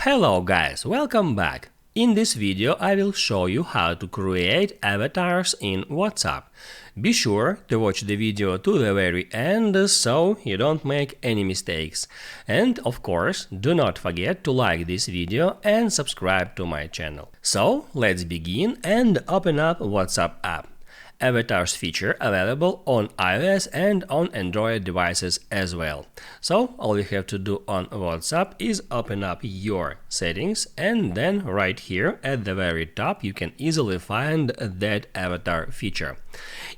Hello guys, welcome back. In this video I will show you how to create avatars in WhatsApp. Be sure to watch the video to the very end so you don't make any mistakes. And of course, do not forget to like this video and subscribe to my channel. So let's begin and open up WhatsApp app. Avatars feature available on iOS and on Android devices as well. So all you have to do on WhatsApp is open up your settings, and then right here at the very top you can easily find that avatar feature.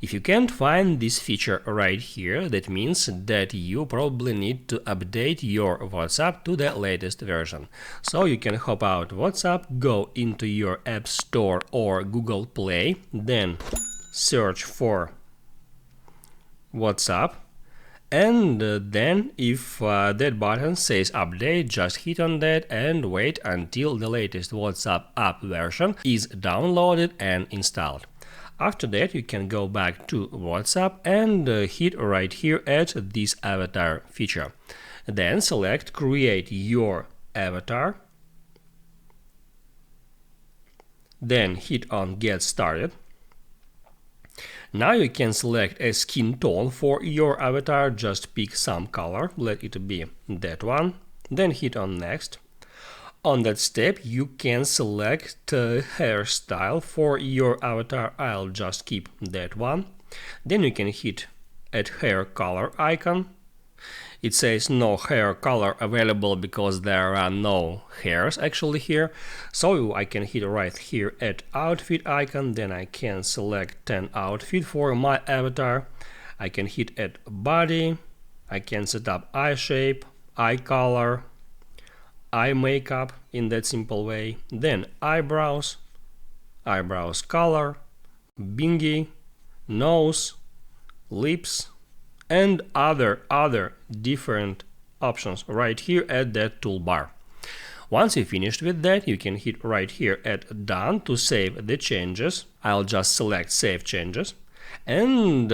If you can't find this feature right here, that means that you probably need to update your WhatsApp to the latest version. So you can hop out WhatsApp, go into your App Store or Google Play, then search for WhatsApp, and then if that button says update, just hit on that and wait until the latest WhatsApp app version is downloaded and installed. After that you can go back to WhatsApp and hit right here at this avatar feature. Then select create your avatar, then hit on get started. Now you can select a skin tone for your avatar, just pick some color, let it be that one, then hit on next. On that step you can select hairstyle for your avatar, I'll just keep that one. Then you can hit at hair color icon. It says no hair color available because there are no hairs actually here. So I can hit right here at outfit icon, then I can select an outfit for my avatar. I can hit at body, I can set up eye shape, eye color, eye makeup in that simple way, then eyebrows, eyebrows color, bingy, nose, lips, and other different options right here at that toolbar. Once you finished with that, you can hit right here at done to save the changes. I'll just select save changes, and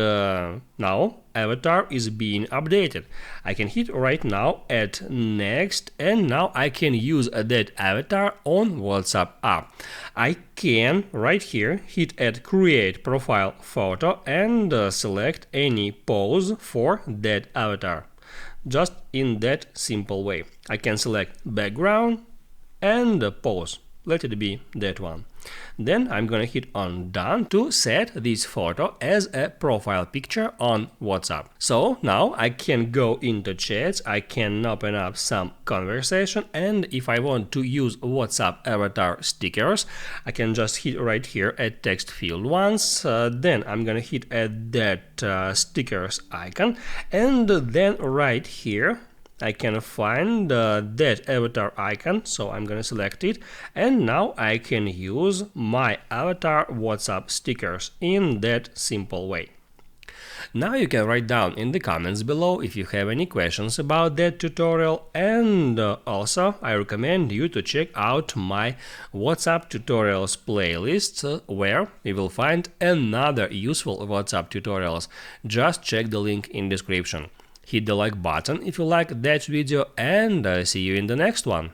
now avatar is being updated. I can hit right now at next, and now I can use that avatar on WhatsApp app. I can right here hit at create profile photo and select any pose for that avatar. Just in that simple way. I can select background and pose. Let it be that one. Then I'm gonna hit on done to set this photo as a profile picture on WhatsApp. So now I can go into chats, I can open up some conversation, and if I want to use WhatsApp avatar stickers, I can just hit right here at text field once, then I'm gonna hit at that stickers icon, and then right here I can find that avatar icon, so I'm gonna select it, and now I can use my avatar WhatsApp stickers in that simple way. Now you can write down in the comments below if you have any questions about that tutorial, and also I recommend you to check out my WhatsApp tutorials playlist where you will find another useful WhatsApp tutorials. Just check the link in description. Hit the like button if you like that video, and see you in the next one.